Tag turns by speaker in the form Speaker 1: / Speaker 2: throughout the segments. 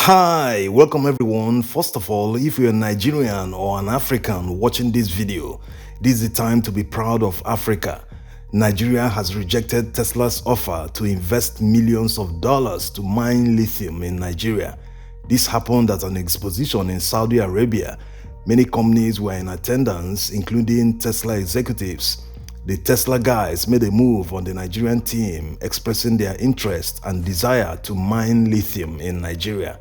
Speaker 1: Hi, welcome everyone. First of all, if you're a Nigerian or an African watching this video, this is the time to be proud of Africa. Nigeria has rejected Tesla's offer to invest millions of dollars to mine lithium in Nigeria. This happened at an exposition in Saudi Arabia. Many companies were in attendance, including Tesla executives. The Tesla guys made a move on the Nigerian team, expressing their interest and desire to mine lithium in Nigeria.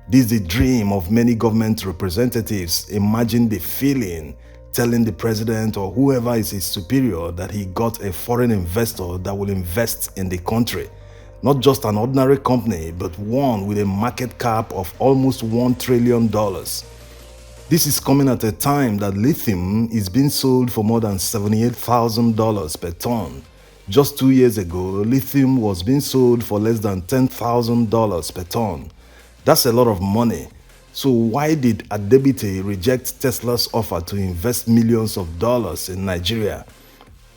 Speaker 1: This is the dream of many government representatives. Imagine the feeling telling the president or whoever is his superior that he got a foreign investor that will invest in the country. Not just an ordinary company, but one with a market cap of almost $1 trillion. This is coming at a time that lithium is being sold for more than $78,000 per ton. Just 2 years ago, lithium was being sold for less than $10,000 per ton. That's a lot of money. So why did Adebite reject Tesla's offer to invest millions of dollars in Nigeria?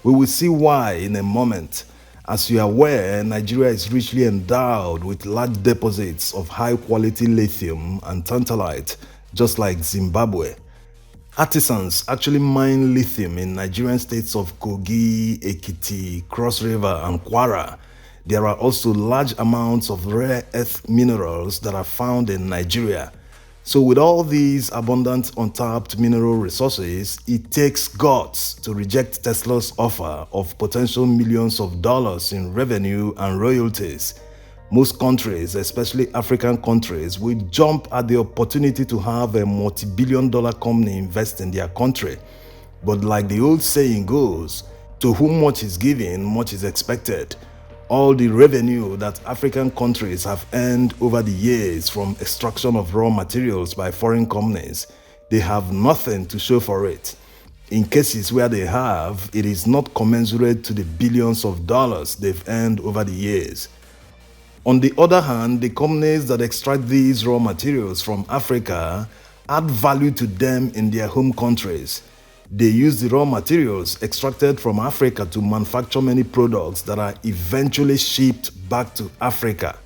Speaker 1: We will see why in a moment. As you are aware, Nigeria is richly endowed with large deposits of high-quality lithium and tantalite, just like Zimbabwe. Artisans actually mine lithium in Nigerian states of Kogi, Ekiti, Cross River, and Kwara. There are also large amounts of rare earth minerals that are found in Nigeria. So with all these abundant untapped mineral resources, it takes guts to reject Tesla's offer of potential millions of dollars in revenue and royalties. Most countries, especially African countries, will jump at the opportunity to have a multi-billion-dollar company invest in their country. But like the old saying goes, to whom much is given, much is expected. All the revenue that African countries have earned over the years from extraction of raw materials by foreign companies, they have nothing to show for it. In cases where they have, it is not commensurate to the billions of dollars they've earned over the years. On the other hand, the companies that extract these raw materials from Africa add value to them in their home countries. They use the raw materials extracted from Africa to manufacture many products that are eventually shipped back to Africa.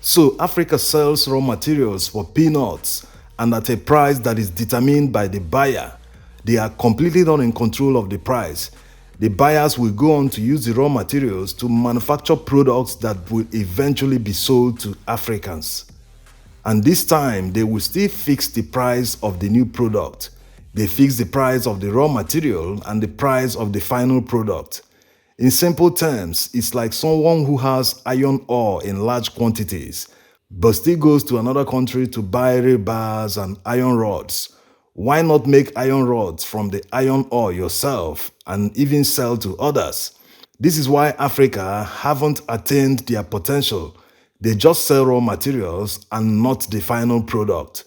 Speaker 1: So Africa sells raw materials for peanuts and at a price that is determined by the buyer. They are completely not in control of the price. The buyers will go on to use the raw materials to manufacture products that will eventually be sold to Africans. And this time, they will still fix the price of the new product. They fix the price of the raw material and the price of the final product. In simple terms, it's like someone who has iron ore in large quantities, but still goes to another country to buy rebars and iron rods. Why not make iron rods from the iron ore yourself and even sell to others? This is why Africa haven't attained their potential. They just sell raw materials and not the final product.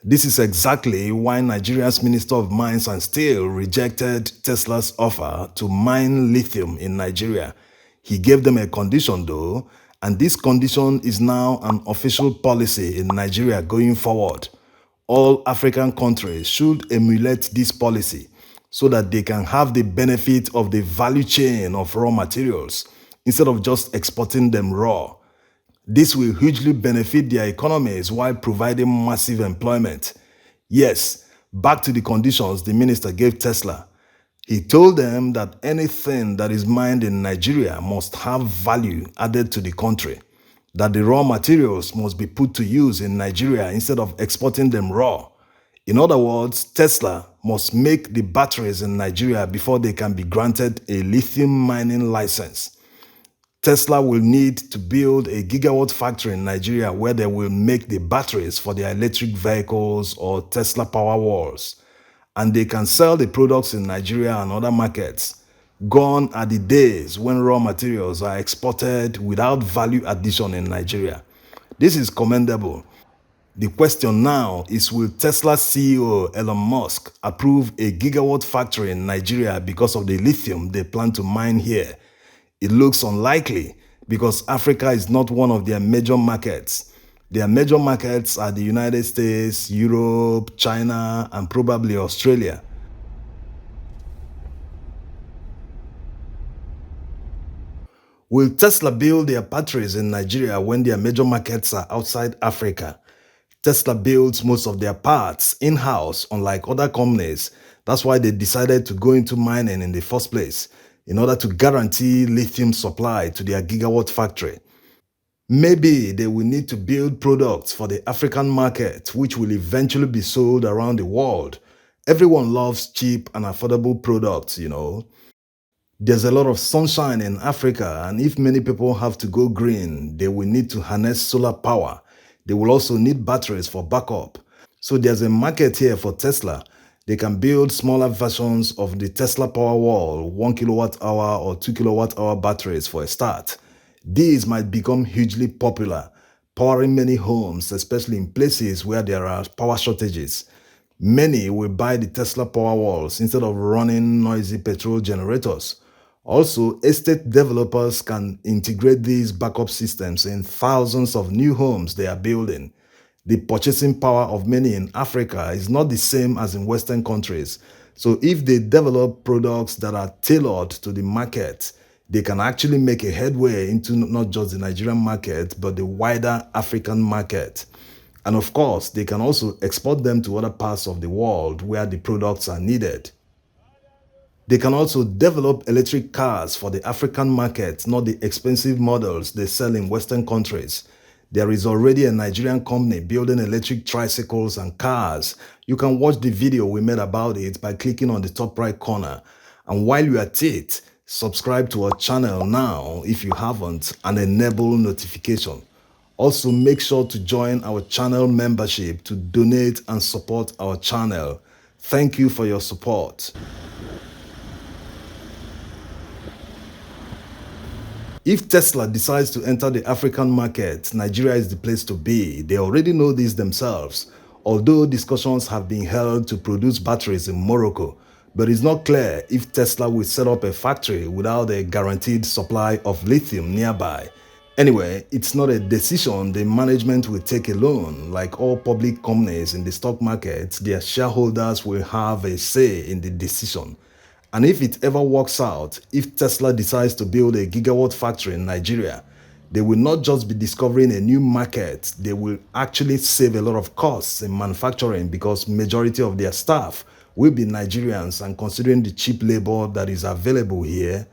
Speaker 1: This is exactly why Nigeria's Minister of Mines and Steel rejected Tesla's offer to mine lithium in Nigeria. He gave them a condition though, and this condition is now an official policy in Nigeria going forward. All African countries should emulate this policy so that they can have the benefit of the value chain of raw materials instead of just exporting them raw. This will hugely benefit their economies while providing massive employment. Yes, back to the conditions the minister gave Tesla. He told them that anything that is mined in Nigeria must have value added to the country, that the raw materials must be put to use in Nigeria instead of exporting them raw. In other words, Tesla must make the batteries in Nigeria before they can be granted a lithium mining license. Tesla will need to build a gigawatt factory in Nigeria where they will make the batteries for their electric vehicles or Tesla Powerwalls, and they can sell the products in Nigeria and other markets. Gone are the days when raw materials are exported without value addition in Nigeria. This is commendable. The question now is, will Tesla's CEO Elon Musk approve a gigawatt factory in Nigeria because of the lithium they plan to mine here? It looks unlikely because Africa is not one of their major markets. Their major markets are the United States, Europe, China, and probably Australia. Will Tesla build their batteries in Nigeria when their major markets are outside Africa? Tesla builds most of their parts in-house, unlike other companies. That's why they decided to go into mining in the first place, in order to guarantee lithium supply to their gigawatt factory. Maybe they will need to build products for the African market, which will eventually be sold around the world. Everyone loves cheap and affordable products. There's a lot of sunshine in Africa, and if many people have to go green, they will need to harness solar power. They will also need batteries for backup. So there's a market here for Tesla. They can build smaller versions of the Tesla Powerwall 1 kilowatt hour or 2 kilowatt hour batteries for a start. These might become hugely popular, powering many homes, especially in places where there are power shortages. Many will buy the Tesla Powerwalls instead of running noisy petrol generators. Also, estate developers can integrate these backup systems in thousands of new homes they are building. The purchasing power of many in Africa is not the same as in Western countries. So if they develop products that are tailored to the market, they can actually make a headway into not just the Nigerian market, but the wider African market. And of course, they can also export them to other parts of the world where the products are needed. They can also develop electric cars for the African market, not the expensive models they sell in Western countries. There is already a Nigerian company building electric tricycles and cars. You can watch the video we made about it by clicking on the top right corner. And while you're at it, subscribe to our channel now if you haven't and enable notification. Also, make sure to join our channel membership to donate and support our channel. Thank you for your support. If Tesla decides to enter the African market, Nigeria is the place to be. They already know this themselves, although discussions have been held to produce batteries in Morocco. But it's not clear if Tesla will set up a factory without a guaranteed supply of lithium nearby. Anyway, it's not a decision the management will take alone. Like all public companies in the stock market, their shareholders will have a say in the decision. And if it ever works out, if Tesla decides to build a gigawatt factory in Nigeria, they will not just be discovering a new market, they will actually save a lot of costs in manufacturing because majority of their staff will be Nigerians, and considering the cheap labor that is available here,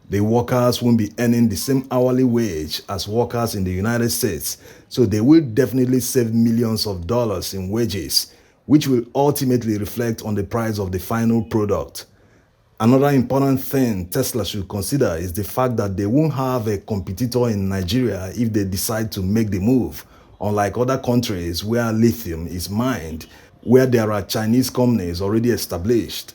Speaker 1: the workers won't be earning the same hourly wage as workers in the United States. So they will definitely save millions of dollars in wages, which will ultimately reflect on the price of the final product. Another important thing Tesla should consider is the fact that they won't have a competitor in Nigeria if they decide to make the move, unlike other countries where lithium is mined, where there are Chinese companies already established.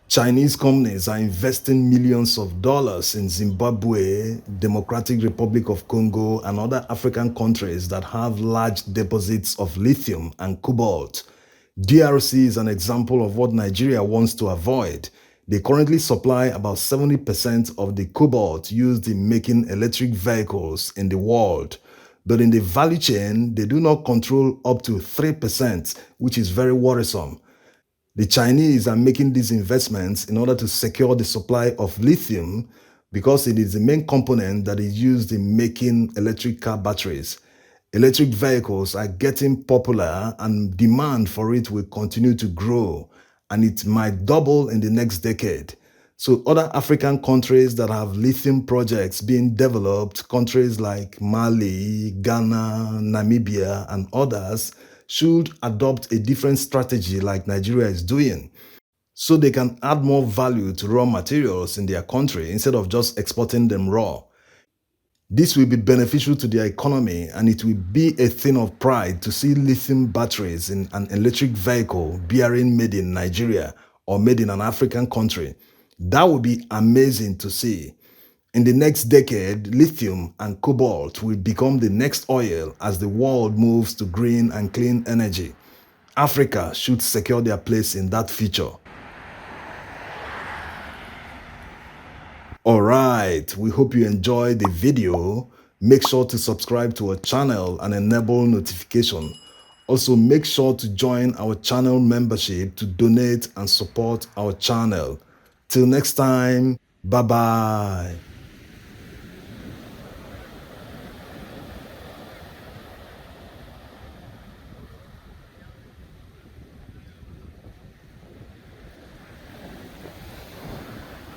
Speaker 1: Chinese companies are investing millions of dollars in Zimbabwe, Democratic Republic of Congo, and other African countries that have large deposits of lithium and cobalt. DRC is an example of what Nigeria wants to avoid. They currently supply about 70% of the cobalt used in making electric vehicles in the world. But in the value chain, they do not control up to 3%, which is very worrisome. The Chinese are making these investments in order to secure the supply of lithium because it is the main component that is used in making electric car batteries. Electric vehicles are getting popular and demand for it will continue to grow, and it might double in the next decade. So other African countries that have lithium projects being developed, countries like Mali, Ghana, Namibia, and others, should adopt a different strategy like Nigeria is doing, so they can add more value to raw materials in their country instead of just exporting them raw. This will be beneficial to their economy, and it will be a thing of pride to see lithium batteries in an electric vehicle bearing made in Nigeria or made in an African country. That would be amazing to see. In the next decade, lithium and cobalt will become the next oil as the world moves to green and clean energy. Africa should secure their place in that future. Alright, we hope you enjoyed the video. Make sure to subscribe to our channel and enable notification. Also, make sure to join our channel membership to donate and support our channel. Till next time, bye bye.